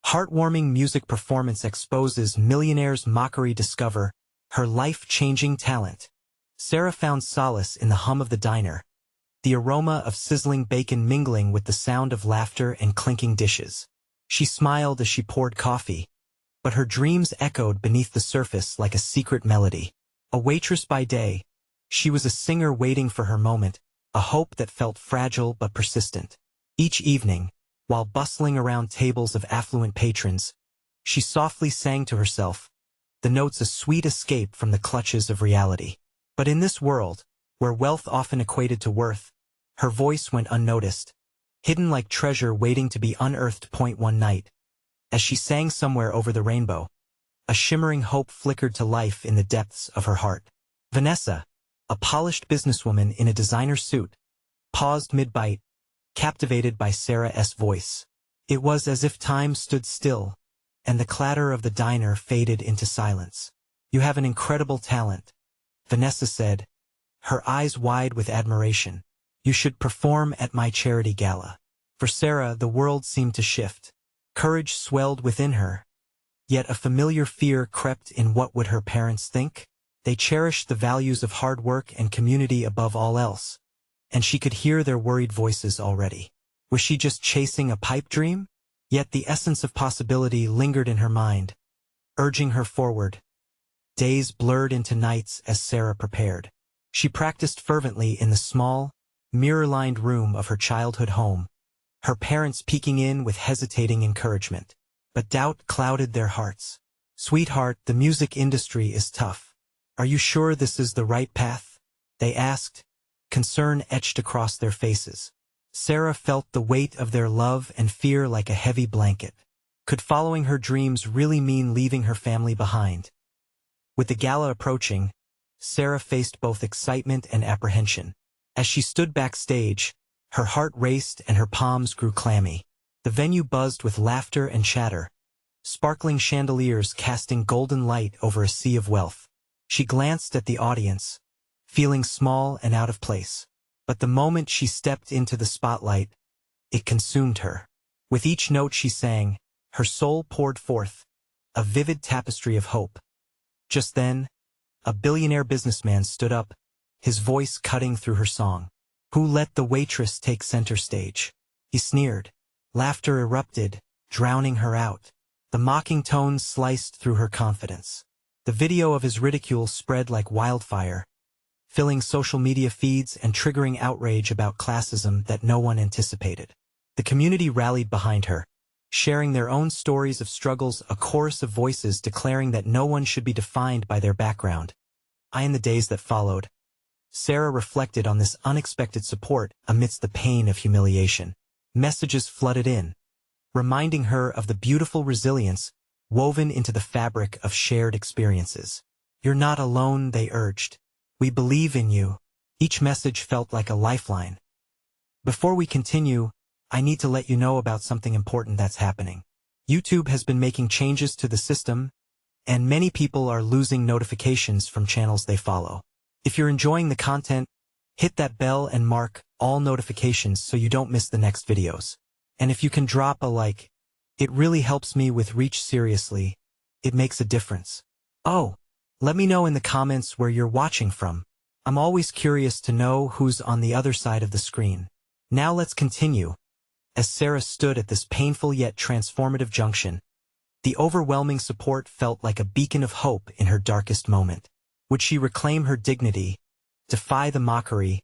Heartwarming music performance exposes Millionaire's Mockery discover her life-changing talent. Sarah found solace in the hum of the diner, the aroma of sizzling bacon mingling with the sound of laughter and clinking dishes. She smiled as she poured coffee, but her dreams echoed beneath the surface like a secret melody. A waitress by day, she was a singer waiting for her moment, a hope that felt fragile but persistent. Each evening, while bustling around tables of affluent patrons, she softly sang to herself, the notes a sweet escape from the clutches of reality. But in this world, where wealth often equated to worth, her voice went unnoticed, hidden like treasure waiting to be unearthed. One night, as she sang Somewhere Over the Rainbow, a shimmering hope flickered to life in the depths of her heart. Vanessa, a polished businesswoman in a designer suit, paused mid-bite, captivated by Sarah's voice. It was as if time stood still, and the clatter of the diner faded into silence. "You have an incredible talent," Vanessa said, her eyes wide with admiration. "You should perform at my charity gala." For Sarah, the world seemed to shift. Courage swelled within her, yet a familiar fear crept in. What would her parents think? They cherished the values of hard work and community above all else, and she could hear their worried voices already. Was she just chasing a pipe dream? Yet the essence of possibility lingered in her mind, urging her forward. Days blurred into nights as Sarah prepared. She practiced fervently in the small, mirror-lined room of her childhood home, her parents peeking in with hesitating encouragement. But doubt clouded their hearts. "Sweetheart, the music industry is tough. Are you sure this is the right path?" they asked, concern etched across their faces. Sarah felt the weight of their love and fear like a heavy blanket. Could following her dreams really mean leaving her family behind? With the gala approaching, Sarah faced both excitement and apprehension. As she stood backstage, her heart raced and her palms grew clammy. The venue buzzed with laughter and chatter, sparkling chandeliers casting golden light over a sea of wealth. She glanced at the audience, feeling small and out of place. But the moment she stepped into the spotlight, it consumed her. With each note she sang, her soul poured forth, a vivid tapestry of hope. Just then, a billionaire businessman stood up, his voice cutting through her song. "Who let the waitress take center stage?" he sneered. Laughter erupted, drowning her out. The mocking tones sliced through her confidence. The video of his ridicule spread like wildfire, filling social media feeds and triggering outrage about classism that no one anticipated. The community rallied behind her, sharing their own stories of struggles, a chorus of voices declaring that no one should be defined by their background. In the days that followed, Sarah reflected on this unexpected support amidst the pain of humiliation. Messages flooded in, reminding her of the beautiful resilience woven into the fabric of shared experiences. "You're not alone," they urged. "We believe in you." Each message felt like a lifeline. Before we continue, I need to let you know about something important that's happening. YouTube has been making changes to the system, and many people are losing notifications from channels they follow. If you're enjoying the content, hit that bell and mark all notifications so you don't miss the next videos. And if you can drop a like, it really helps me with reach. Seriously, it makes a difference. Oh, let me know in the comments where you're watching from. I'm always curious to know who's on the other side of the screen. Now let's continue. As Sarah stood at this painful yet transformative junction, the overwhelming support felt like a beacon of hope in her darkest moment. Would she reclaim her dignity, defy the mockery,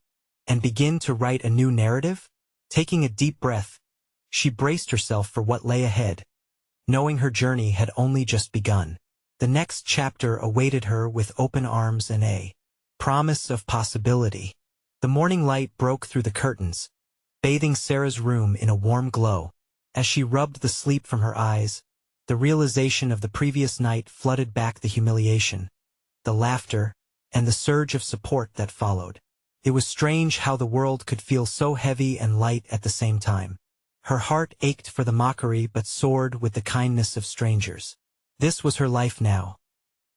and begin to write a new narrative? Taking a deep breath, she braced herself for what lay ahead, knowing her journey had only just begun. The next chapter awaited her with open arms and a promise of possibility. The morning light broke through the curtains, bathing Sarah's room in a warm glow. As she rubbed the sleep from her eyes, the realization of the previous night flooded back, the humiliation, the laughter, and the surge of support that followed. It was strange how the world could feel so heavy and light at the same time. Her heart ached for the mockery but soared with the kindness of strangers. This was her life now,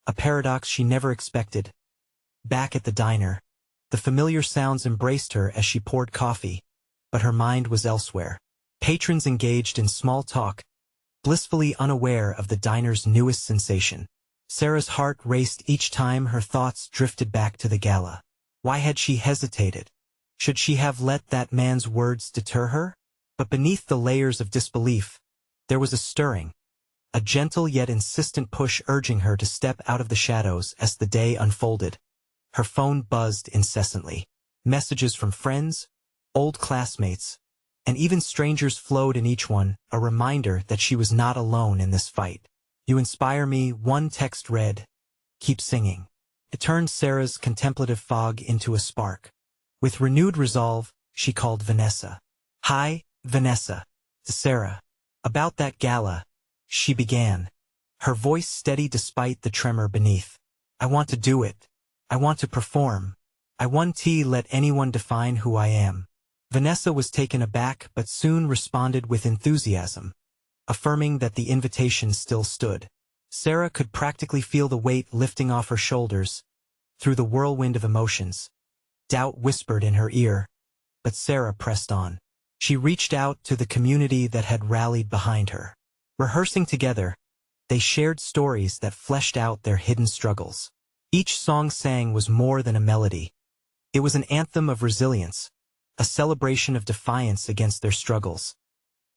a paradox she never expected. Back at the diner, the familiar sounds embraced her as she poured coffee, but her mind was elsewhere. Patrons engaged in small talk, blissfully unaware of the diner's newest sensation. Sarah's heart raced each time her thoughts drifted back to the gala. Why had she hesitated? Should she have let that man's words deter her? But beneath the layers of disbelief, there was a stirring, a gentle yet insistent push urging her to step out of the shadows as the day unfolded. Her phone buzzed incessantly. Messages from friends, old classmates, and even strangers flowed in each one, a reminder that she was not alone in this fight. "You inspire me," one text read. "Keep singing." It turned Sarah's contemplative fog into a spark. With renewed resolve, she called Vanessa. "Hi, Vanessa." To Sarah. "About that gala," she began, her voice steady despite the tremor beneath. "I want to do it. I want to perform. I want to let anyone define who I am." Vanessa was taken aback but soon responded with enthusiasm, affirming that the invitation still stood. Sarah could practically feel the weight lifting off her shoulders. Through the whirlwind of emotions, doubt whispered in her ear, but Sarah pressed on. She reached out to the community that had rallied behind her. Rehearsing together, they shared stories that fleshed out their hidden struggles. Each song sang was more than a melody. It was an anthem of resilience, a celebration of defiance against their struggles.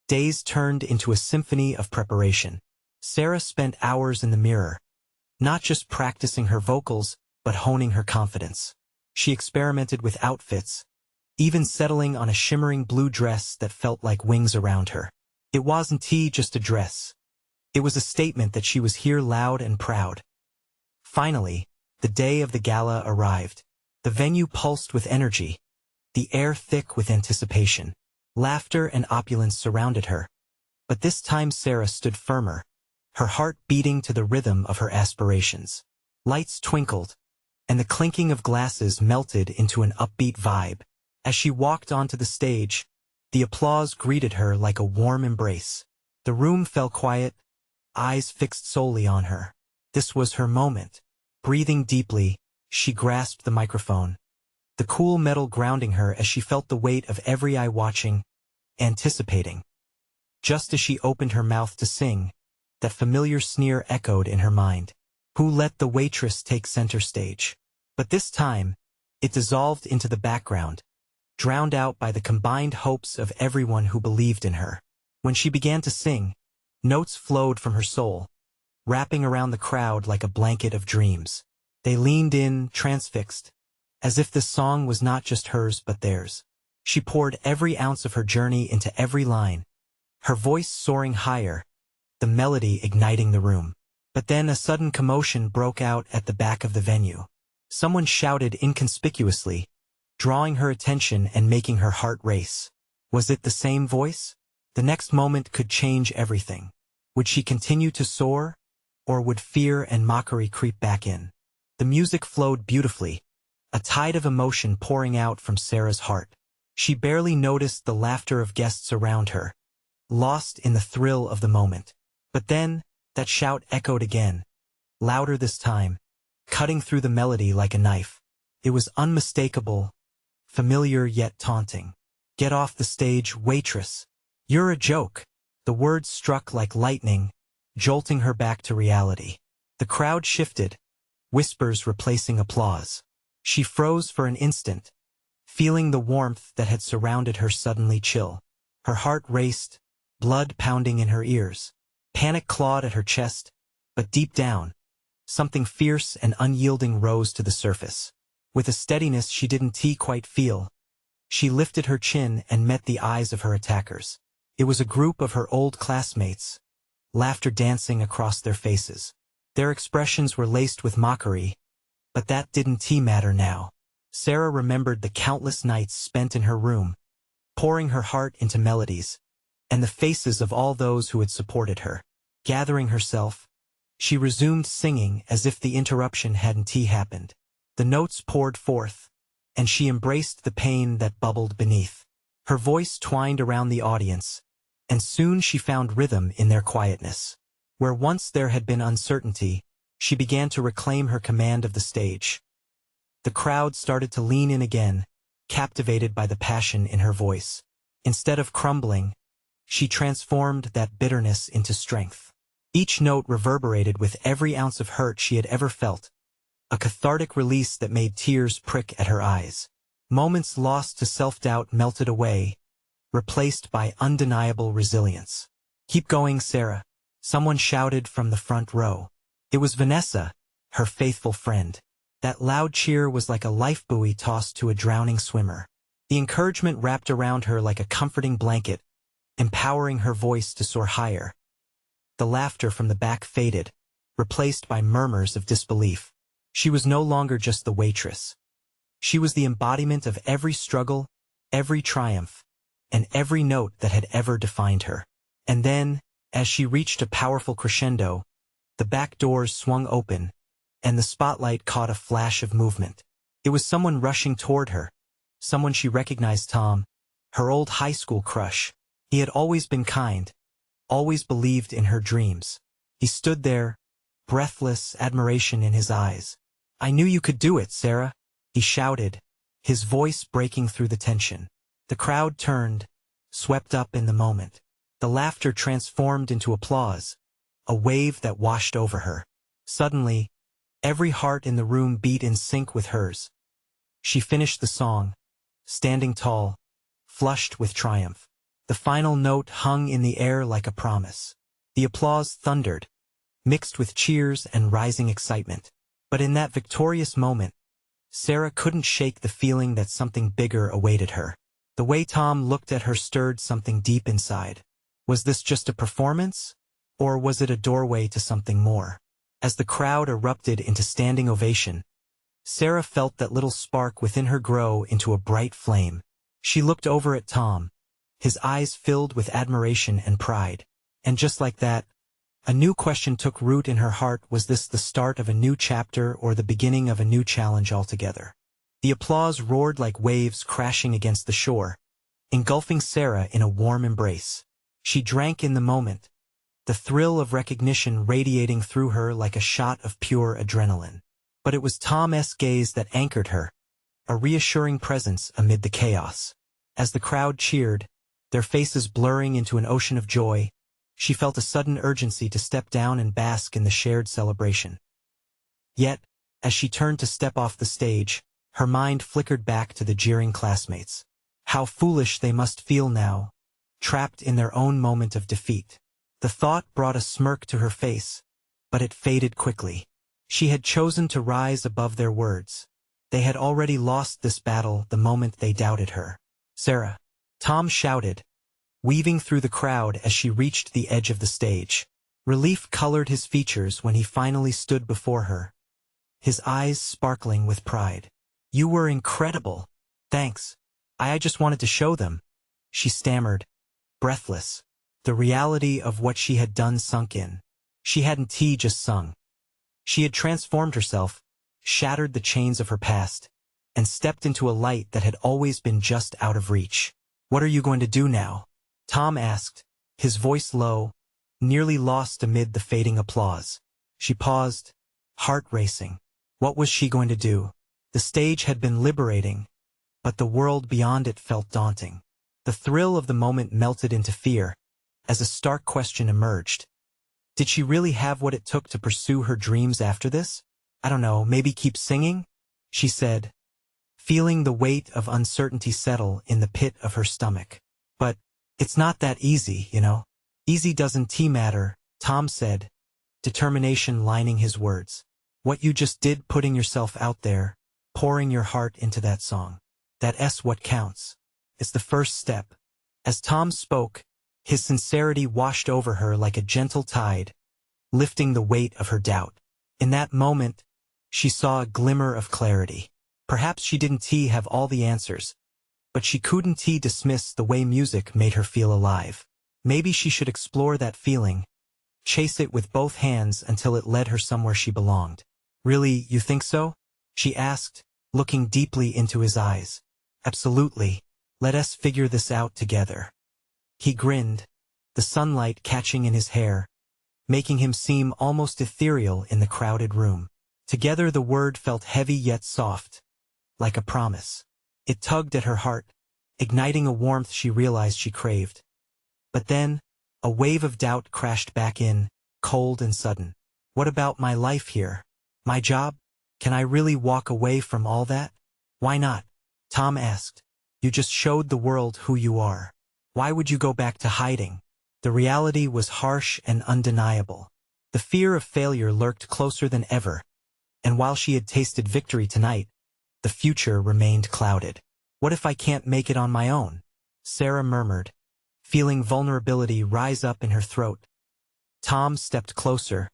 Days turned into a symphony of preparation. Sarah spent hours in the mirror, not just practicing her vocals, but honing her confidence. She experimented with outfits, even settling on a shimmering blue dress that felt like wings around her. It wasn't just a dress. It was a statement that she was here loud and proud. Finally, the day of the gala arrived. The venue pulsed with energy, the air thick with anticipation. Laughter and opulence surrounded her. But this time Sarah stood firmer, her heart beating to the rhythm of her aspirations. Lights twinkled, and the clinking of glasses melted into an upbeat vibe. As she walked onto the stage, the applause greeted her like a warm embrace. The room fell quiet, eyes fixed solely on her. This was her moment. Breathing deeply, she grasped the microphone, the cool metal grounding her as she felt the weight of every eye watching, anticipating. Just as she opened her mouth to sing, that familiar sneer echoed in her mind. Who let the waitress take center stage? But this time, it dissolved into the background, drowned out by the combined hopes of everyone who believed in her. When she began to sing, notes flowed from her soul, wrapping around the crowd like a blanket of dreams. They leaned in, transfixed, as if this song was not just hers but theirs. She poured every ounce of her journey into every line, her voice soaring higher, the melody igniting the room. But then a sudden commotion broke out at the back of the venue. Someone shouted inconspicuously, drawing her attention and making her heart race. Was it the same voice? The next moment could change everything. Would she continue to soar, or would fear and mockery creep back in? The music flowed beautifully, a tide of emotion pouring out from Sarah's heart. She barely noticed the laughter of guests around her, lost in the thrill of the moment. But then, that shout echoed again, louder this time, cutting through the melody like a knife. It was unmistakable, familiar yet taunting. "Get off the stage, waitress. You're a joke." The words struck like lightning, jolting her back to reality. The crowd shifted, whispers replacing applause. She froze for an instant, feeling the warmth that had surrounded her suddenly chill. Her heart raced, blood pounding in her ears. Panic clawed at her chest, but deep down, something fierce and unyielding rose to the surface. With a steadiness she didn't quite feel, she lifted her chin and met the eyes of her attackers. It was a group of her old classmates, laughter dancing across their faces. Their expressions were laced with mockery, but that didn't matter now. Sarah remembered the countless nights spent in her room, pouring her heart into melodies, and the faces of all those who had supported her. Gathering herself, she resumed singing as if the interruption hadn't happened. The notes poured forth, and she embraced the pain that bubbled beneath. Her voice twined around the audience, and soon she found rhythm in their quietness. Where once there had been uncertainty, she began to reclaim her command of the stage. The crowd started to lean in again, captivated by the passion in her voice. Instead of crumbling, she transformed that bitterness into strength. Each note reverberated with every ounce of hurt she had ever felt, a cathartic release that made tears prick at her eyes. Moments lost to self-doubt melted away, replaced by undeniable resilience. "Keep going, Sarah," someone shouted from the front row. It was Vanessa, her faithful friend. That loud cheer was like a life buoy tossed to a drowning swimmer. The encouragement wrapped around her like a comforting blanket, empowering her voice to soar higher. The laughter from the back faded, replaced by murmurs of disbelief. She was no longer just the waitress. She was the embodiment of every struggle, every triumph, and every note that had ever defined her. And then, as she reached a powerful crescendo, the back doors swung open, and the spotlight caught a flash of movement. It was someone rushing toward her, someone she recognized: Tom, her old high school crush. He had always been kind, always believed in her dreams. He stood there, breathless, admiration in his eyes. "I knew you could do it, Sarah," he shouted, his voice breaking through the tension. The crowd turned, swept up in the moment. The laughter transformed into applause, a wave that washed over her. Suddenly, every heart in the room beat in sync with hers. She finished the song, standing tall, flushed with triumph. The final note hung in the air like a promise. The applause thundered, mixed with cheers and rising excitement. But in that victorious moment, Sarah couldn't shake the feeling that something bigger awaited her. The way Tom looked at her stirred something deep inside. Was this just a performance, or was it a doorway to something more? As the crowd erupted into standing ovation, Sarah felt that little spark within her grow into a bright flame. She looked over at Tom, his eyes filled with admiration and pride. And just like that, a new question took root in her heart. Was this the start of a new chapter or the beginning of a new challenge altogether? The applause roared like waves crashing against the shore, engulfing Sarah in a warm embrace. She drank in the moment, the thrill of recognition radiating through her like a shot of pure adrenaline. But it was Tom's gaze that anchored her, a reassuring presence amid the chaos. As the crowd cheered, their faces blurring into an ocean of joy, she felt a sudden urgency to step down and bask in the shared celebration. Yet, as she turned to step off the stage, her mind flickered back to the jeering classmates. How foolish they must feel now, trapped in their own moment of defeat. The thought brought a smirk to her face, but it faded quickly. She had chosen to rise above their words. They had already lost this battle the moment they doubted her. "Sarah," Tom shouted, weaving through the crowd as she reached the edge of the stage. Relief colored his features when he finally stood before her, his eyes sparkling with pride. "You were incredible. Thanks. I just wanted to show them," she stammered, breathless. The reality of what she had done sunk in. She hadn't just sung. She had transformed herself, shattered the chains of her past, and stepped into a light that had always been just out of reach. "What are you going to do now?" Tom asked, his voice low, nearly lost amid the fading applause. She paused, heart racing. What was she going to do? The stage had been liberating, but the world beyond it felt daunting. The thrill of the moment melted into fear, as a stark question emerged. Did she really have what it took to pursue her dreams after this? "I don't know, maybe keep singing?" she said, feeling the weight of uncertainty settle in the pit of her stomach. "But it's not that easy, you know." "Easy doesn't matter," Tom said, determination lining his words. "What you just did, putting yourself out there, pouring your heart into that song. That's what counts. It's the first step." As Tom spoke, his sincerity washed over her like a gentle tide, lifting the weight of her doubt. In that moment, she saw a glimmer of clarity. Perhaps she didn't have all the answers, but she couldn't dismiss the way music made her feel alive. Maybe she should explore that feeling, chase it with both hands until it led her somewhere she belonged. "Really, you think so?" she asked, looking deeply into his eyes. "Absolutely. Let us figure this out together." He grinned, the sunlight catching in his hair, making him seem almost ethereal in the crowded room. Together the word felt heavy yet soft, like a promise. It tugged at her heart, igniting a warmth she realized she craved. But then, a wave of doubt crashed back in, cold and sudden. What about my life here? My job? Can I really walk away from all that? Why not? Tom asked. You just showed the world who you are. Why would you go back to hiding? The reality was harsh and undeniable. The fear of failure lurked closer than ever, and while she had tasted victory tonight, the future remained clouded. What if I can't make it on my own? Sarah murmured, feeling vulnerability rise up in her throat. Tom stepped closer,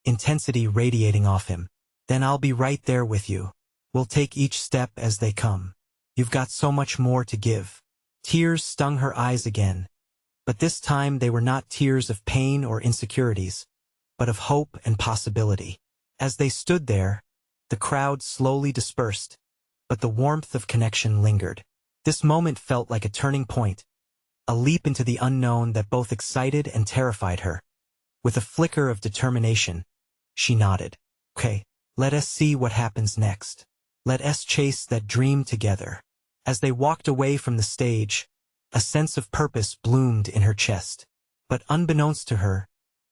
intensity radiating off him. Then I'll be right there with you. We'll take each step as they come. You've got so much more to give. Tears stung her eyes again, but this time they were not tears of pain or insecurities, but of hope and possibility. As they stood there, the crowd slowly dispersed, but the warmth of connection lingered. This moment felt like a turning point, a leap into the unknown that both excited and terrified her. With a flicker of determination, she nodded. Okay, let us see what happens next. Let us chase that dream together. As they walked away from the stage, a sense of purpose bloomed in her chest. But unbeknownst to her,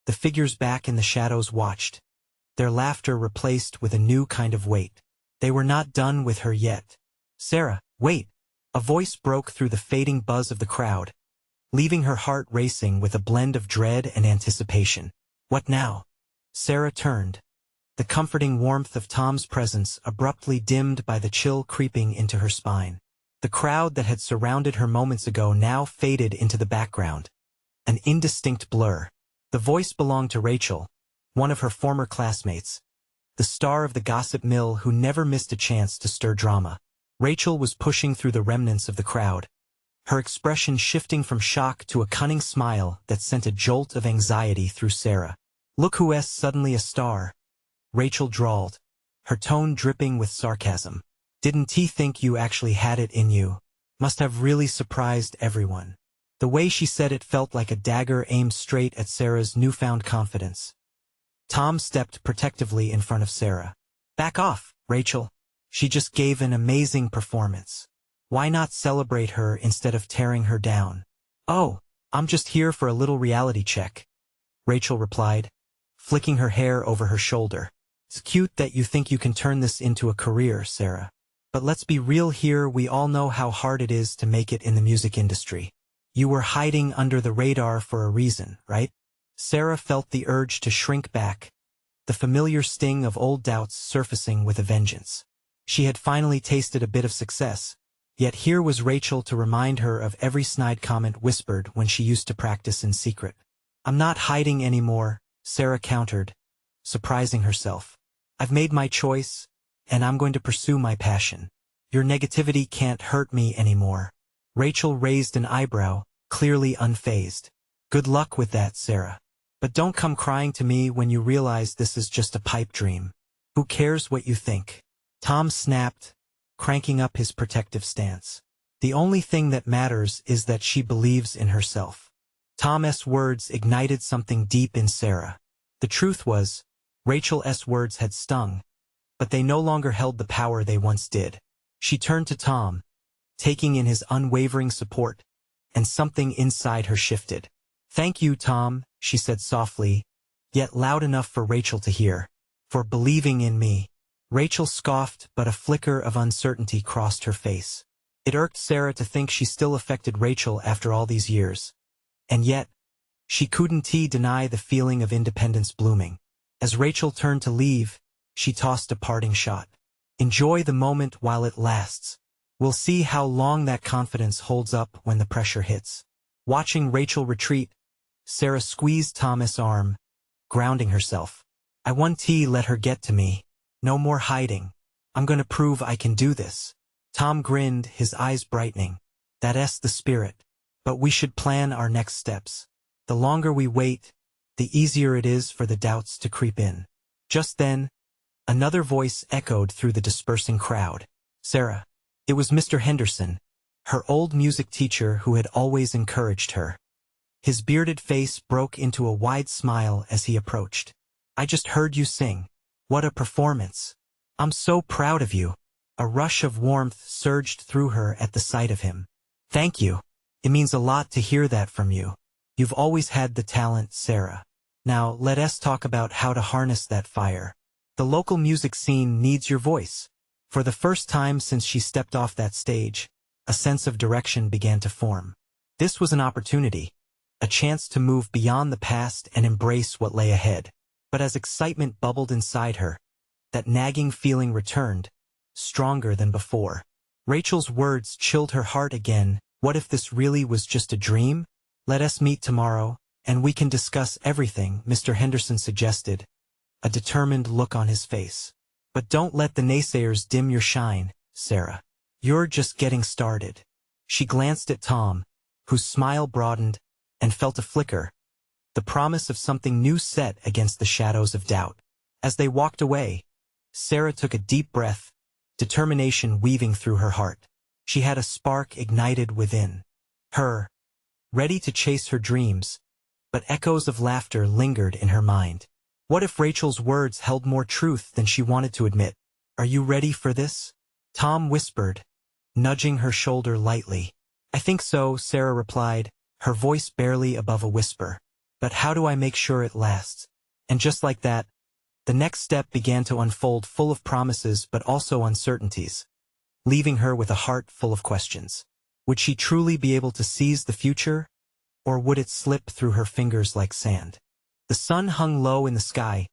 the figures back in the shadows watched, their laughter replaced with a new kind of weight. They were not done with her yet. Sarah, wait! A voice broke through the fading buzz of the crowd, leaving her heart racing with a blend of dread and anticipation. What now? Sarah turned, the comforting warmth of Tom's presence abruptly dimmed by the chill creeping into her spine. The crowd that had surrounded her moments ago now faded into the background, an indistinct blur. The voice belonged to Rachel, one of her former classmates, the star of the gossip mill who never missed a chance to stir drama. Rachel was pushing through the remnants of the crowd, her expression shifting from shock to a cunning smile that sent a jolt of anxiety through Sarah. Look who's suddenly a star, Rachel drawled, her tone dripping with sarcasm. Didn't he think you actually had it in you? Must have really surprised everyone. The way she said it felt like a dagger aimed straight at Sarah's newfound confidence. Tom stepped protectively in front of Sarah. Back off, Rachel. She just gave an amazing performance. Why not celebrate her instead of tearing her down? Oh, I'm just here for a little reality check, Rachel replied, flicking her hair over her shoulder. It's cute that you think you can turn this into a career, Sarah. But let's be real here, we all know how hard it is to make it in the music industry. You were hiding under the radar for a reason, right? Sarah felt the urge to shrink back, the familiar sting of old doubts surfacing with a vengeance. She had finally tasted a bit of success, yet here was Rachel to remind her of every snide comment whispered when she used to practice in secret. I'm not hiding anymore, Sarah countered, surprising herself. I've made my choice, and I'm going to pursue my passion. Your negativity can't hurt me anymore. Rachel raised an eyebrow, clearly unfazed. Good luck with that, Sarah. But don't come crying to me when you realize this is just a pipe dream. Who cares what you think? Tom snapped, cranking up his protective stance. The only thing that matters is that she believes in herself. Tom's words ignited something deep in Sarah. The truth was, Rachel's words had stung, but they no longer held the power they once did. She turned to Tom, taking in his unwavering support, and something inside her shifted. Thank you, Tom, she said softly, yet loud enough for Rachel to hear, for believing in me. Rachel scoffed, but a flicker of uncertainty crossed her face. It irked Sarah to think she still affected Rachel after all these years. And yet, she couldn't deny the feeling of independence blooming. As Rachel turned to leave, she tossed a parting shot. Enjoy the moment while it lasts. We'll see how long that confidence holds up when the pressure hits. Watching Rachel retreat, Sarah squeezed Tom's arm, grounding herself. I won't let her get to me. No more hiding. I'm going to prove I can do this. Tom grinned, his eyes brightening. That's the spirit. But we should plan our next steps. The longer we wait, the easier it is for the doubts to creep in. Just then, another voice echoed through the dispersing crowd. Sarah. It was Mr. Henderson, her old music teacher who had always encouraged her. His bearded face broke into a wide smile as he approached. I just heard you sing. What a performance. I'm so proud of you. A rush of warmth surged through her at the sight of him. Thank you. It means a lot to hear that from you. You've always had the talent, Sarah. Now, let us talk about how to harness that fire. The local music scene needs your voice. For the first time since she stepped off that stage, a sense of direction began to form. This was an opportunity, a chance to move beyond the past and embrace what lay ahead. But as excitement bubbled inside her, that nagging feeling returned, stronger than before. Rachel's words chilled her heart again. What if this really was just a dream? Let us meet tomorrow, and we can discuss everything, Mr. Henderson suggested, a determined look on his face. But don't let the naysayers dim your shine, Sarah. You're just getting started. She glanced at Tom, whose smile broadened, and felt a flicker, the promise of something new set against the shadows of doubt. As they walked away, Sarah took a deep breath, determination weaving through her heart. She had a spark ignited within her, ready to chase her dreams, but echoes of laughter lingered in her mind. What if Rachel's words held more truth than she wanted to admit? Are you ready for this? Tom whispered, nudging her shoulder lightly. I think so, Sarah replied, her voice barely above a whisper. But how do I make sure it lasts? And just like that, the next step began to unfold, full of promises but also uncertainties, leaving her with a heart full of questions. Would she truly be able to seize the future, or would it slip through her fingers like sand? The sun hung low in the sky,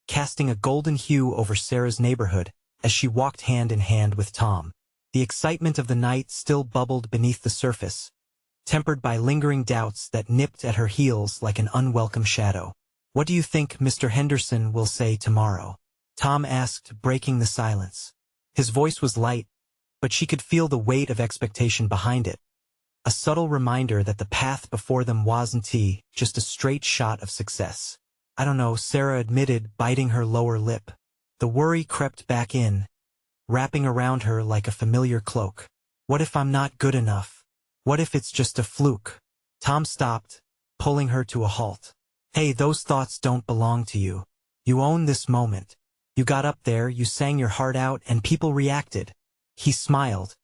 casting a golden hue over Sarah's neighborhood as she walked hand in hand with Tom. The excitement of the night still bubbled beneath the surface, tempered by lingering doubts that nipped at her heels like an unwelcome shadow. What do you think Mr. Henderson will say tomorrow? Tom asked, breaking the silence. His voice was light, but she could feel the weight of expectation behind it. A subtle reminder that the path before them wasn't just a straight shot of success. I don't know, Sarah admitted, biting her lower lip. The worry crept back in, wrapping around her like a familiar cloak. What if I'm not good enough? What if it's just a fluke? Tom stopped, pulling her to a halt. Hey, those thoughts don't belong to you. You own this moment. You got up there, you sang your heart out, and people reacted. He smiled,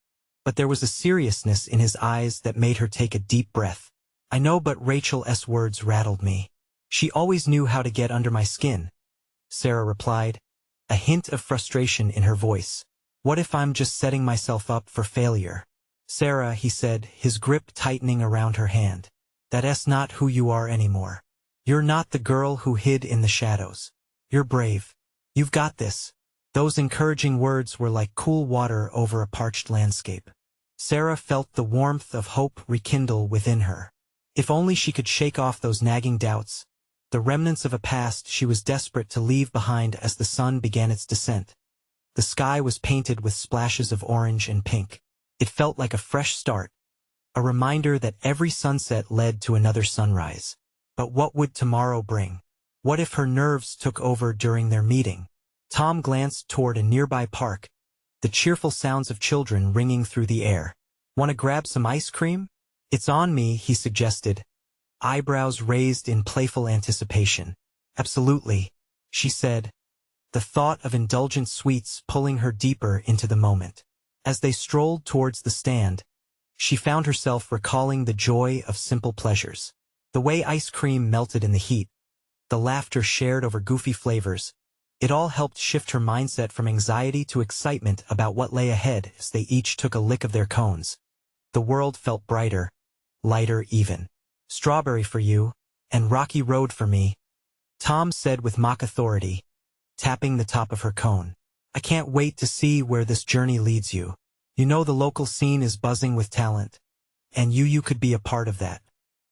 but there was a seriousness in his eyes that made her take a deep breath. I know, but Rachel's words rattled me. She always knew how to get under my skin, Sarah replied, a hint of frustration in her voice. What if I'm just setting myself up for failure? Sarah, he said, his grip tightening around her hand. That's not who you are anymore. You're not the girl who hid in the shadows. You're brave. You've got this. Those encouraging words were like cool water over a parched landscape. Sarah felt the warmth of hope rekindle within her. If only she could shake off those nagging doubts, the remnants of a past she was desperate to leave behind. As the sun began its descent, the sky was painted with splashes of orange and pink. It felt like a fresh start, a reminder that every sunset led to another sunrise. But what would tomorrow bring? What if her nerves took over during their meeting? Tom glanced toward a nearby park, the cheerful sounds of children ringing through the air. Want to grab some ice cream? It's on me, he suggested, eyebrows raised in playful anticipation. Absolutely, she said, the thought of indulgent sweets pulling her deeper into the moment. As they strolled towards the stand, she found herself recalling the joy of simple pleasures. The way ice cream melted in the heat, the laughter shared over goofy flavors, it all helped shift her mindset from anxiety to excitement about what lay ahead. As they each took a lick of their cones, the world felt brighter, lighter even. Strawberry for you, and rocky road for me, Tom said with mock authority, tapping the top of her cone. I can't wait to see where this journey leads you. You know the local scene is buzzing with talent, and you could be a part of that.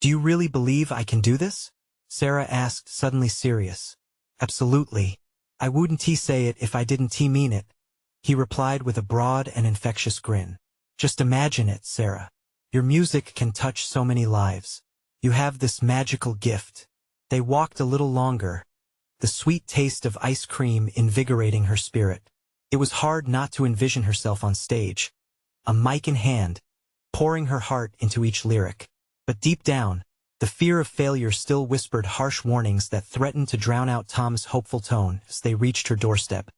Do you really believe I can do this? Sarah asked, suddenly serious. Absolutely. I wouldn't say it if I didn't mean it, he replied with a broad and infectious grin. Just imagine it, Sarah. Your music can touch so many lives. You have this magical gift. They walked a little longer, the sweet taste of ice cream invigorating her spirit. It was hard not to envision herself on stage, a mic in hand, pouring her heart into each lyric. But deep down, the fear of failure still whispered harsh warnings that threatened to drown out Tom's hopeful tone. As they reached her doorstep,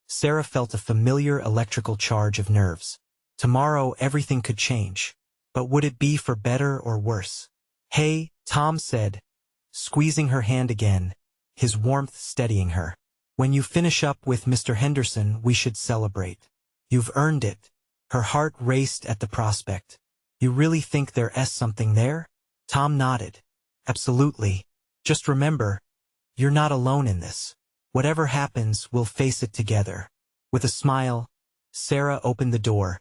Sarah felt a familiar electrical charge of nerves. Tomorrow everything could change. But would it be for better or worse? Hey, Tom said, squeezing her hand again, his warmth steadying her. When you finish up with Mr. Henderson, we should celebrate. You've earned it. Her heart raced at the prospect. You really think there's something there? Tom nodded. Absolutely. Just remember, you're not alone in this. Whatever happens, we'll face it together. With a smile, Sarah opened the door,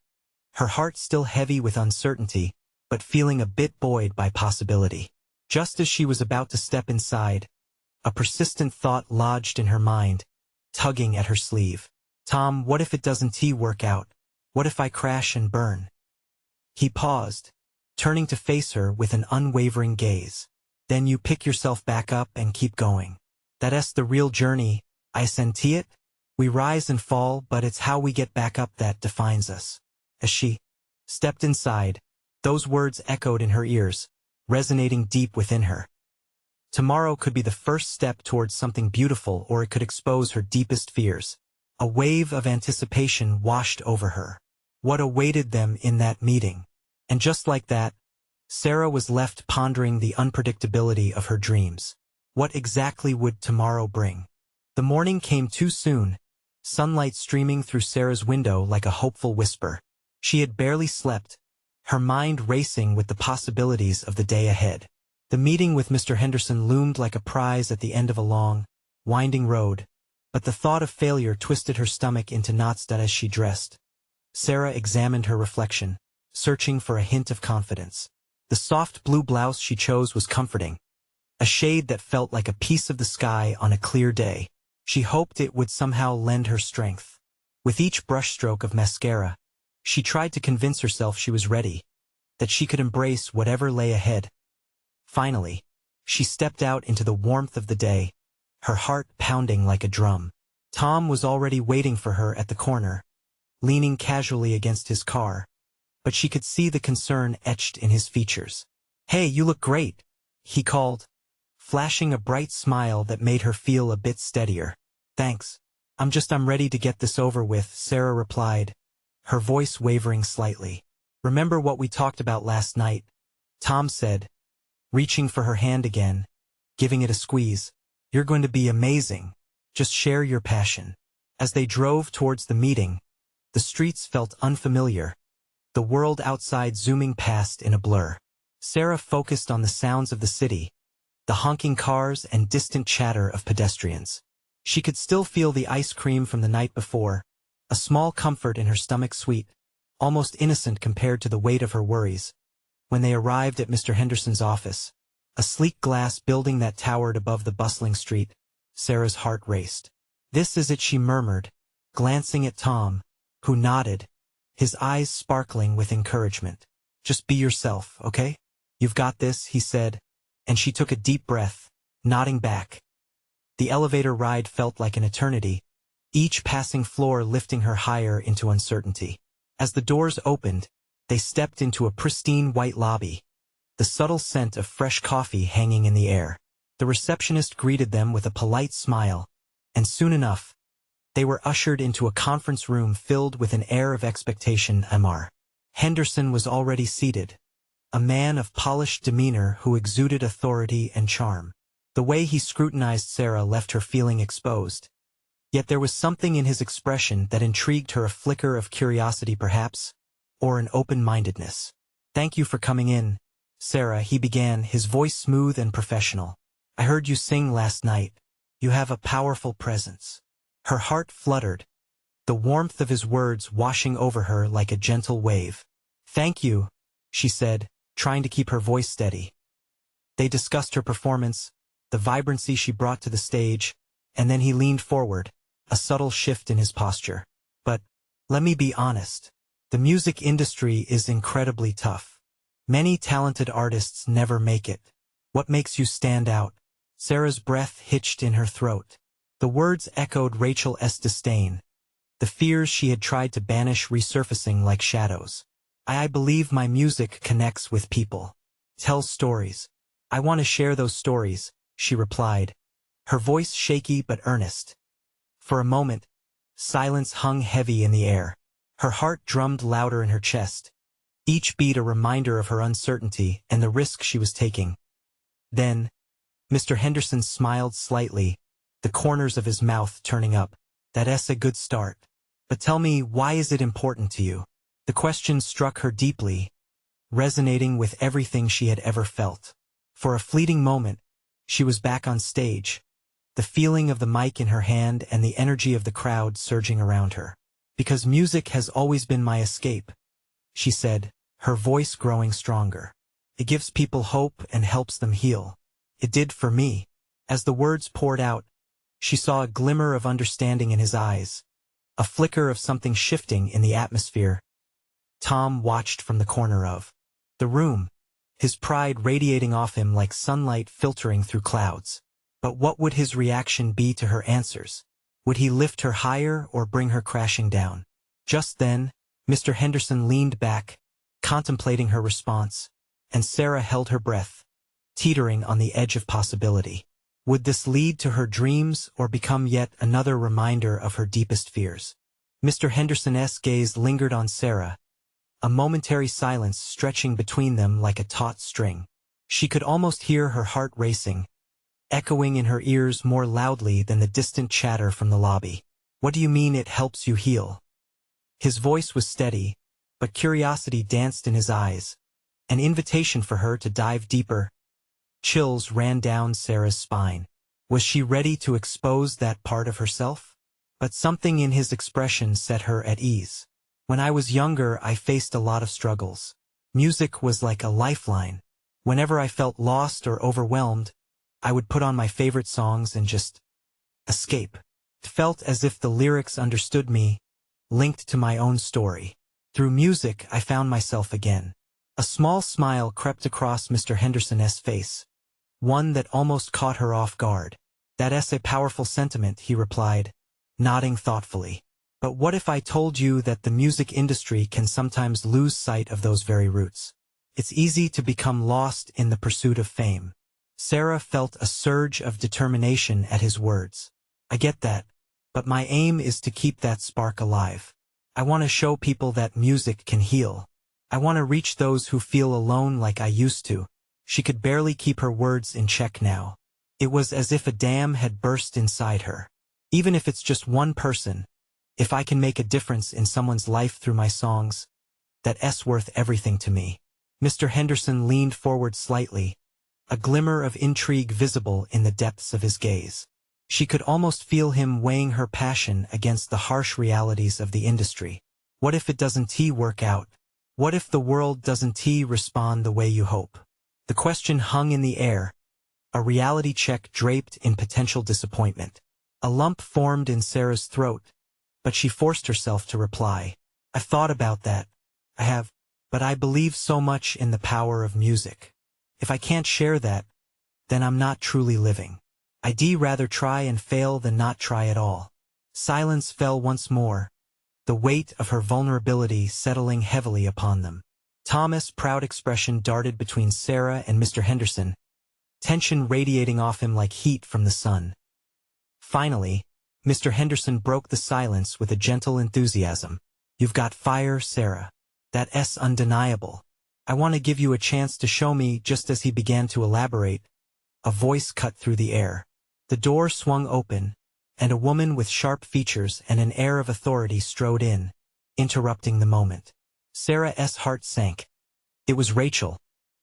her heart still heavy with uncertainty, but feeling a bit buoyed by possibility. Just as she was about to step inside, a persistent thought lodged in her mind, tugging at her sleeve. Tom, what if it doesn't work out? What if I crash and burn? He paused, turning to face her with an unwavering gaze. Then you pick yourself back up and keep going. That's the real journey, I sent it. We rise and fall, but it's how we get back up that defines us. As she stepped inside, those words echoed in her ears, resonating deep within her. Tomorrow could be the first step towards something beautiful, or it could expose her deepest fears. A wave of anticipation washed over her. What awaited them in that meeting? And just like that, Sarah was left pondering the unpredictability of her dreams. What exactly would tomorrow bring? The morning came too soon, sunlight streaming through Sarah's window like a hopeful whisper. She had barely slept, her mind racing with the possibilities of the day ahead. The meeting with Mr. Henderson loomed like a prize at the end of a long, winding road, but the thought of failure twisted her stomach into knots as she dressed. Sarah examined her reflection, searching for a hint of confidence. The soft blue blouse she chose was comforting, a shade that felt like a piece of the sky on a clear day. She hoped it would somehow lend her strength. With each brushstroke of mascara, she tried to convince herself she was ready, that she could embrace whatever lay ahead. Finally, she stepped out into the warmth of the day, her heart pounding like a drum. Tom was already waiting for her at the corner, leaning casually against his car, but she could see the concern etched in his features. "Hey, you look great," he called, flashing a bright smile that made her feel a bit steadier. "Thanks. I'm ready to get this over with," Sarah replied, her voice wavering slightly. "Remember what we talked about last night?" Tom said, reaching for her hand again, giving it a squeeze. "You're going to be amazing. Just share your passion." As they drove towards the meeting, the streets felt unfamiliar, the world outside zooming past in a blur. Sarah focused on the sounds of the city, the honking cars and distant chatter of pedestrians. She could still feel the ice cream from the night before, a small comfort in her stomach, sweet, almost innocent compared to the weight of her worries. When they arrived at Mr. Henderson's office, a sleek glass building that towered above the bustling street, Sarah's heart raced. "This is it," she murmured, glancing at Tom, who nodded, his eyes sparkling with encouragement. "Just be yourself, okay? You've got this," he said, and she took a deep breath, nodding back. The elevator ride felt like an eternity, each passing floor lifting her higher into uncertainty. As the doors opened, they stepped into a pristine white lobby, the subtle scent of fresh coffee hanging in the air. The receptionist greeted them with a polite smile, and soon enough, they were ushered into a conference room filled with an air of expectation. Mr. Henderson was already seated, a man of polished demeanor who exuded authority and charm. The way he scrutinized Sarah left her feeling exposed. Yet there was something in his expression that intrigued her, a flicker of curiosity perhaps, or an open-mindedness. "Thank you for coming in, Sarah," he began, his voice smooth and professional. "I heard you sing last night. You have a powerful presence." Her heart fluttered, the warmth of his words washing over her like a gentle wave. "Thank you," she said, trying to keep her voice steady. They discussed her performance, the vibrancy she brought to the stage, and then he leaned forward, a subtle shift in his posture. "But, let me be honest. The music industry is incredibly tough. Many talented artists never make it. What makes you stand out?" Sarah's breath hitched in her throat. The words echoed Rachel's disdain, the fears she had tried to banish resurfacing like shadows. I believe my music connects with people. Tells stories. I want to share those stories," she replied, her voice shaky but earnest. For a moment, silence hung heavy in the air. Her heart drummed louder in her chest, each beat a reminder of her uncertainty and the risk she was taking. Then, Mr. Henderson smiled slightly, the corners of his mouth turning up. That's a good start. But tell me, why is it important to you? The question struck her deeply, resonating with everything she had ever felt. For a fleeting moment, she was back on stage, the feeling of the mic in her hand and the energy of the crowd surging around her. Because music has always been my escape, she said, her voice growing stronger. It gives people hope and helps them heal. It did for me. As the words poured out, she saw a glimmer of understanding in his eyes, a flicker of something shifting in the atmosphere. Tom watched from the corner of the room, his pride radiating off him like sunlight filtering through clouds. But what would his reaction be to her answers? Would he lift her higher or bring her crashing down? Just then, Mr. Henderson leaned back, contemplating her response, and Sarah held her breath, teetering on the edge of possibility. Would this lead to her dreams or become yet another reminder of her deepest fears? Mr. Henderson's gaze lingered on Sarah, a momentary silence stretching between them like a taut string. She could almost hear her heart racing, echoing in her ears more loudly than the distant chatter from the lobby. What do you mean it helps you heal? His voice was steady, but curiosity danced in his eyes, an invitation for her to dive deeper. Chills ran down Sarah's spine. Was she ready to expose that part of herself? But something in his expression set her at ease. When I was younger, I faced a lot of struggles. Music was like a lifeline. Whenever I felt lost or overwhelmed, I would put on my favorite songs and just escape. It felt as if the lyrics understood me, linked to my own story. Through music, I found myself again. A small smile crept across Mr. Henderson's face, one that almost caught her off guard. That's a powerful sentiment, he replied, nodding thoughtfully. But what if I told you that the music industry can sometimes lose sight of those very roots? It's easy to become lost in the pursuit of fame. Sarah felt a surge of determination at his words. I get that, but my aim is to keep that spark alive. I want to show people that music can heal. I want to reach those who feel alone like I used to. She could barely keep her words in check now. It was as if a dam had burst inside her. Even if it's just one person, if I can make a difference in someone's life through my songs, that's worth everything to me. Mr. Henderson leaned forward slightly, a glimmer of intrigue visible in the depths of his gaze. She could almost feel him weighing her passion against the harsh realities of the industry. What if it doesn't work out? What if the world doesn't respond the way you hope? The question hung in the air, a reality check draped in potential disappointment. A lump formed in Sarah's throat, but she forced herself to reply. I've thought about that. I have, but I believe so much in the power of music. If I can't share that, then I'm not truly living. I'd rather try and fail than not try at all. Silence fell once more, the weight of her vulnerability settling heavily upon them. Thomas' proud expression darted between Sarah and Mr. Henderson, tension radiating off him like heat from the sun. Finally, Mr. Henderson broke the silence with a gentle enthusiasm. You've got fire, Sarah. That's undeniable. I want to give you a chance to show me. Just as he began to elaborate, a voice cut through the air. The door swung open, and a woman with sharp features and an air of authority strode in, interrupting the moment. Sarah's heart sank. It was Rachel,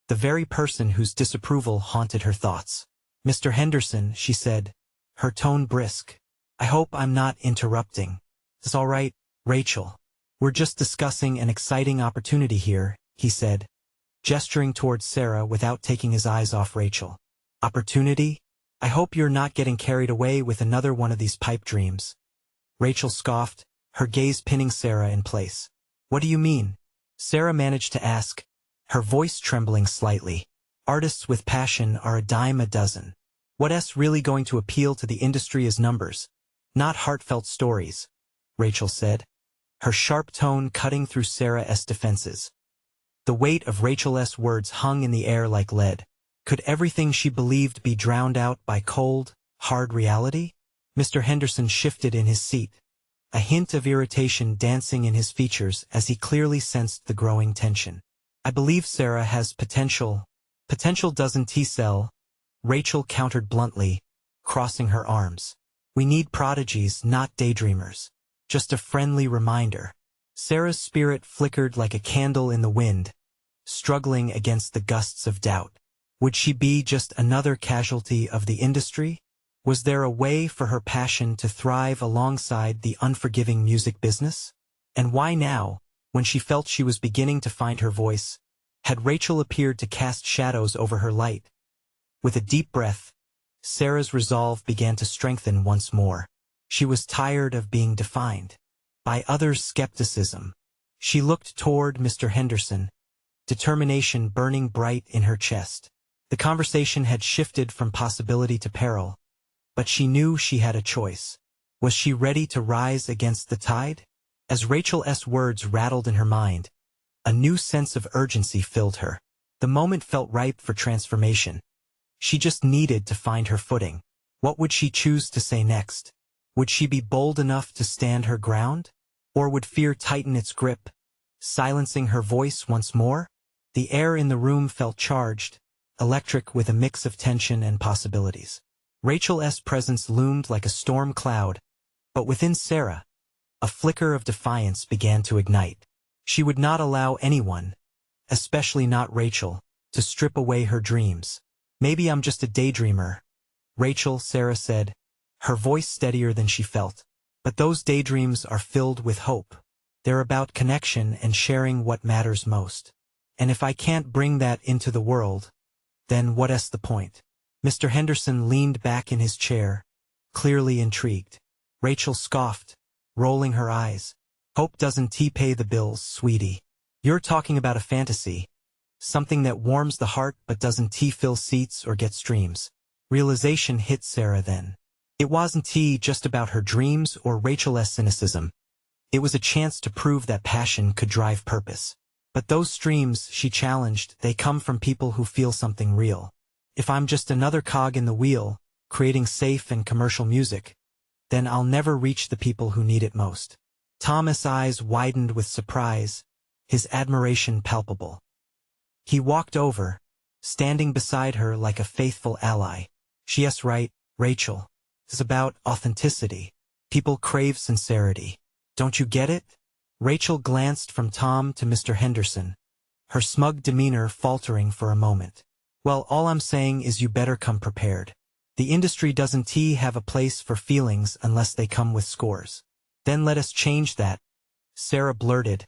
the very person whose disapproval haunted her thoughts. Mr. Henderson, she said, her tone brisk. I hope I'm not interrupting. It's all right, Rachel. We're just discussing an exciting opportunity here, he said, gesturing towards Sarah without taking his eyes off Rachel. Opportunity? I hope you're not getting carried away with another one of these pipe dreams. Rachel scoffed, her gaze pinning Sarah in place. What do you mean? Sarah managed to ask, her voice trembling slightly. Artists with passion are a dime a dozen. What's really going to appeal to the industry is numbers, not heartfelt stories, Rachel said, her sharp tone cutting through Sarah's defenses. The weight of Rachel's words hung in the air like lead. Could everything she believed be drowned out by cold, hard reality? Mr. Henderson shifted in his seat, a hint of irritation dancing in his features as he clearly sensed the growing tension. I believe Sarah has potential. Potential doesn't sell, Rachel countered bluntly, crossing her arms. We need prodigies, not daydreamers. Just a friendly reminder. Sarah's spirit flickered like a candle in the wind, struggling against the gusts of doubt. Would she be just another casualty of the industry? Was there a way for her passion to thrive alongside the unforgiving music business? And why now, when she felt she was beginning to find her voice, had Rachel appeared to cast shadows over her light? With a deep breath, Sarah's resolve began to strengthen once more. She was tired of being defined by others' skepticism. She looked toward Mr. Henderson, determination burning bright in her chest. The conversation had shifted from possibility to peril, but she knew she had a choice. Was she ready to rise against the tide? As Rachel's words rattled in her mind, a new sense of urgency filled her. The moment felt ripe for transformation. She just needed to find her footing. What would she choose to say next? Would she be bold enough to stand her ground? Or would fear tighten its grip, silencing her voice once more? The air in the room felt charged, electric with a mix of tension and possibilities. Rachel's presence loomed like a storm cloud, but within Sarah, a flicker of defiance began to ignite. She would not allow anyone, especially not Rachel, to strip away her dreams. Maybe I'm just a daydreamer, Rachel, Sarah said, her voice steadier than she felt. But those daydreams are filled with hope. They're about connection and sharing what matters most. And if I can't bring that into the world, then what's the point? Mr. Henderson leaned back in his chair, clearly intrigued. Rachel scoffed, rolling her eyes. Hope doesn't pay the bills, sweetie. You're talking about a fantasy. Something that warms the heart but doesn't fill seats or get streams. Realization hit Sarah then. It wasn't just about her dreams or Rachel's cynicism. It was a chance to prove that passion could drive purpose. But those streams, she challenged, they come from people who feel something real. If I'm just another cog in the wheel, creating safe and commercial music, then I'll never reach the people who need it most. Thomas' eyes widened with surprise, his admiration palpable. He walked over, standing beside her like a faithful ally. She's right, Rachel. It's about authenticity. People crave sincerity. Don't you get it? Rachel glanced from Tom to Mr. Henderson, her smug demeanor faltering for a moment. Well, all I'm saying is you better come prepared. The industry doesn't have a place for feelings unless they come with scores. Then let us change that, Sarah blurted,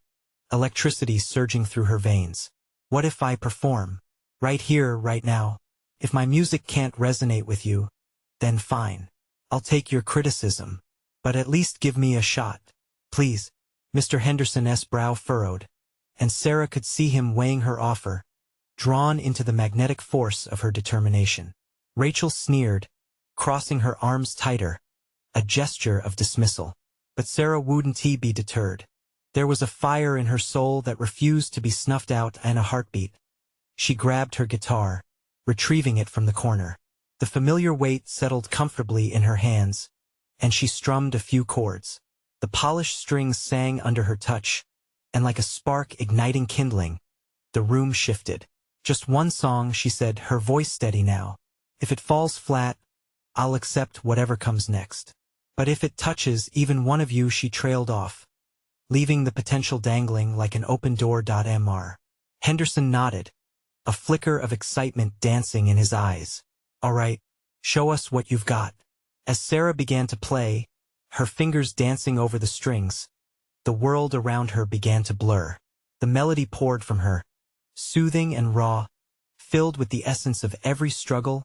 electricity surging through her veins. What if I perform? Right here, right now. If my music can't resonate with you, then fine. I'll take your criticism. But at least give me a shot. Please. Mr. Henderson's brow furrowed, and Sarah could see him weighing her offer, drawn into the magnetic force of her determination. Rachel sneered, crossing her arms tighter, a gesture of dismissal. But Sarah wouldn't be deterred. There was a fire in her soul that refused to be snuffed out in a heartbeat. She grabbed her guitar, retrieving it from the corner. The familiar weight settled comfortably in her hands, and she strummed a few chords. The polished strings sang under her touch, and like a spark igniting kindling, the room shifted. Just one song, she said, her voice steady now. If it falls flat, I'll accept whatever comes next. But if it touches even one of you, she trailed off, leaving the potential dangling like an open door. Mr. Henderson nodded, a flicker of excitement dancing in his eyes. All right, show us what you've got. As Sarah began to play, her fingers dancing over the strings, the world around her began to blur. The melody poured from her, soothing and raw, filled with the essence of every struggle,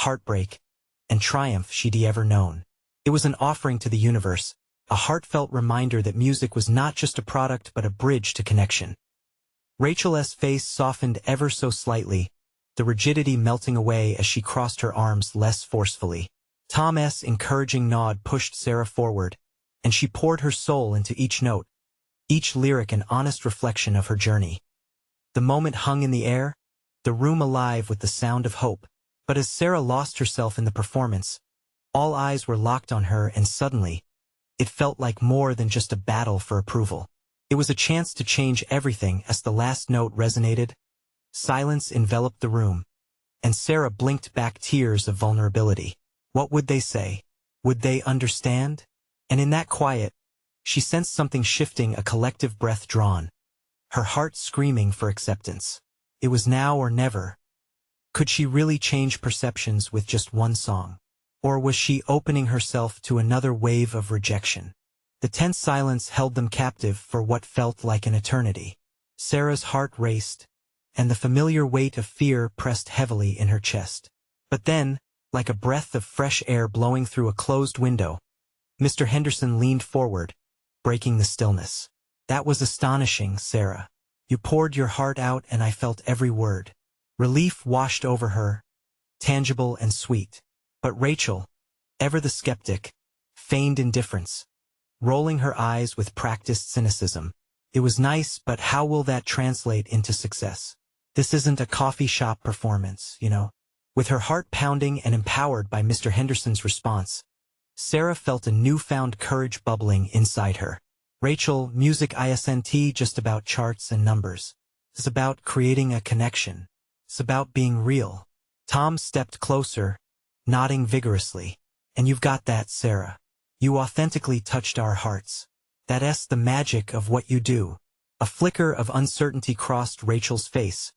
heartbreak, and triumph she'd ever known. It was an offering to the universe, a heartfelt reminder that music was not just a product but a bridge to connection. Rachel's face softened ever so slightly, the rigidity melting away as she crossed her arms less forcefully. Tom's encouraging nod pushed Sarah forward, and she poured her soul into each note, each lyric an honest reflection of her journey. The moment hung in the air, the room alive with the sound of hope. But as Sarah lost herself in the performance, all eyes were locked on her, and suddenly, it felt like more than just a battle for approval. It was a chance to change everything. As the last note resonated, silence enveloped the room, and Sarah blinked back tears of vulnerability. What would they say? Would they understand? And in that quiet, she sensed something shifting, a collective breath drawn, her heart screaming for acceptance. It was now or never. Could she really change perceptions with just one song? Or was she opening herself to another wave of rejection? The tense silence held them captive for what felt like an eternity. Sarah's heart raced, and the familiar weight of fear pressed heavily in her chest. But then, like a breath of fresh air blowing through a closed window, Mr. Henderson leaned forward, breaking the stillness. That was astonishing, Sarah. You poured your heart out and I felt every word. Relief washed over her, tangible and sweet. But Rachel, ever the skeptic, feigned indifference, rolling her eyes with practiced cynicism. It was nice, but how will that translate into success? This isn't a coffee shop performance, you know. With her heart pounding and empowered by Mr. Henderson's response, Sarah felt a newfound courage bubbling inside her. Rachel, music isn't just about charts and numbers. It's about creating a connection. It's about being real. Tom stepped closer, nodding vigorously. And you've got that, Sarah. You authentically touched our hearts. That's the magic of what you do. A flicker of uncertainty crossed Rachel's face,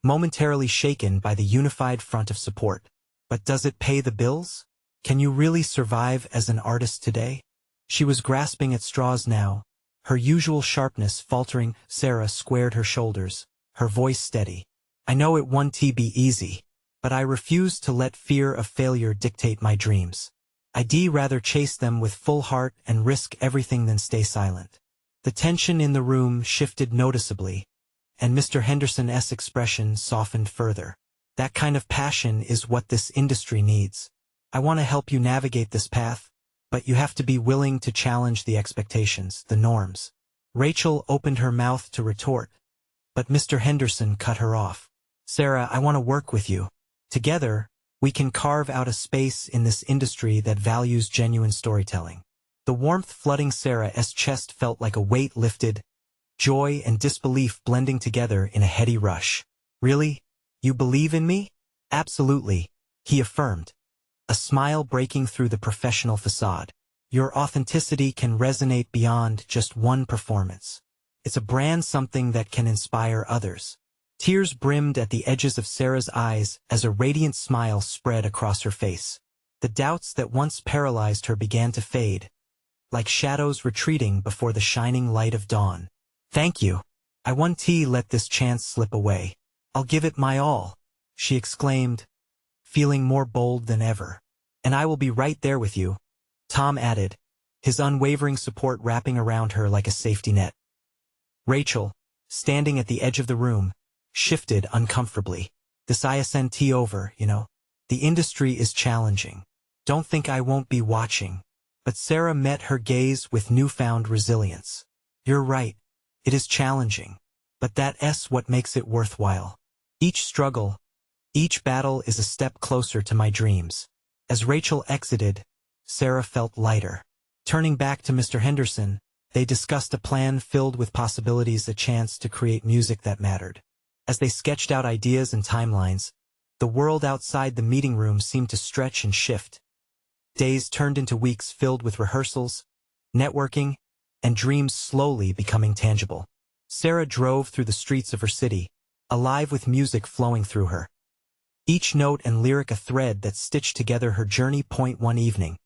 momentarily shaken by the unified front of support. But does it pay the bills? Can you really survive as an artist today? She was grasping at straws now, her usual sharpness faltering. Sarah squared her shoulders, her voice steady. I know it won't be easy, but I refuse to let fear of failure dictate my dreams. I'd rather chase them with full heart and risk everything than stay silent. The tension in the room shifted noticeably, and Mr. Henderson's expression softened further. That kind of passion is what this industry needs. I want to help you navigate this path, but you have to be willing to challenge the expectations, the norms. Rachel opened her mouth to retort, but Mr. Henderson cut her off. Sarah, I want to work with you. Together, we can carve out a space in this industry that values genuine storytelling. The warmth flooding Sarah's chest felt like a weight lifted, joy and disbelief blending together in a heady rush. Really? You believe in me? Absolutely, he affirmed, a smile breaking through the professional facade. Your authenticity can resonate beyond just one performance. It's a brand, something that can inspire others. Tears brimmed at the edges of Sarah's eyes as a radiant smile spread across her face. The doubts that once paralyzed her began to fade, like shadows retreating before the shining light of dawn. Thank you. I won't let this chance slip away. I'll give it my all, she exclaimed, feeling more bold than ever. And I will be right there with you, Tom added, his unwavering support wrapping around her like a safety net. Rachel, standing at the edge of the room, shifted uncomfortably. This isn't over, you know. The industry is challenging. Don't think I won't be watching. But Sarah met her gaze with newfound resilience. You're right. It is challenging. But that's what makes it worthwhile. Each struggle, each battle is a step closer to my dreams. As Rachel exited, Sarah felt lighter. Turning back to Mr. Henderson, they discussed a plan filled with possibilities, a chance to create music that mattered. As they sketched out ideas and timelines, the world outside the meeting room seemed to stretch and shift. Days turned into weeks filled with rehearsals, networking, and dreams slowly becoming tangible. Sarah drove through the streets of her city, alive with music flowing through her. Each note and lyric a thread that stitched together her journey. One evening,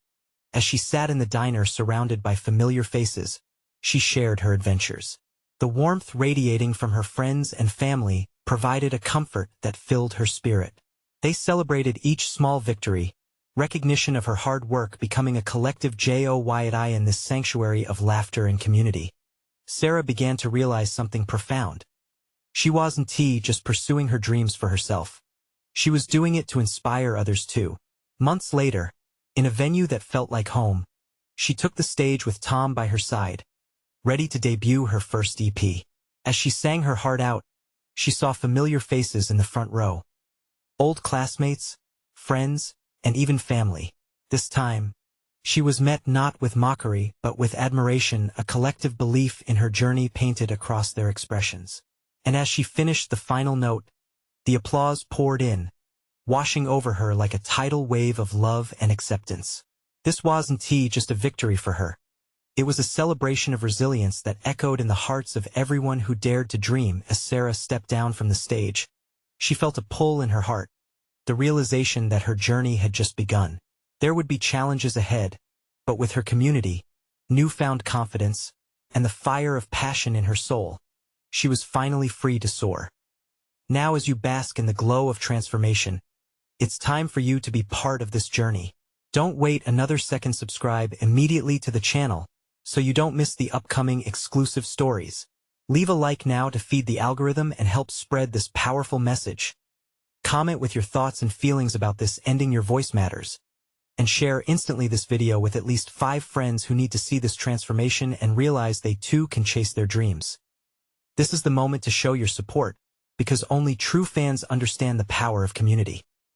as she sat in the diner surrounded by familiar faces, she shared her adventures. The warmth radiating from her friends and family provided a comfort that filled her spirit. They celebrated each small victory, recognition of her hard work becoming a collective joy in this sanctuary of laughter and community. Sarah began to realize something profound. She wasn't just pursuing her dreams for herself. She was doing it to inspire others too. Months later, in a venue that felt like home, she took the stage with Tom by her side, ready to debut her first EP. As she sang her heart out, she saw familiar faces in the front row. Old classmates, friends, and even family. This time, she was met not with mockery but with admiration, a collective belief in her journey painted across their expressions. And as she finished the final note, the applause poured in, washing over her like a tidal wave of love and acceptance. This wasn't just a victory for her. It was a celebration of resilience that echoed in the hearts of everyone who dared to dream. As Sarah stepped down from the stage, she felt a pull in her heart, the realization that her journey had just begun. There would be challenges ahead, but with her community, newfound confidence, and the fire of passion in her soul, she was finally free to soar. Now, as you bask in the glow of transformation, it's time for you to be part of this journey. Don't wait another second. Subscribe immediately to the channel so you don't miss the upcoming exclusive stories. Leave a like now to feed the algorithm and help spread this powerful message. Comment with your thoughts and feelings about this. Ending your voice matters. And share instantly this video with at least 5 friends who need to see this transformation and realize they too can chase their dreams. This is the moment to show your support, because only true fans understand the power of community.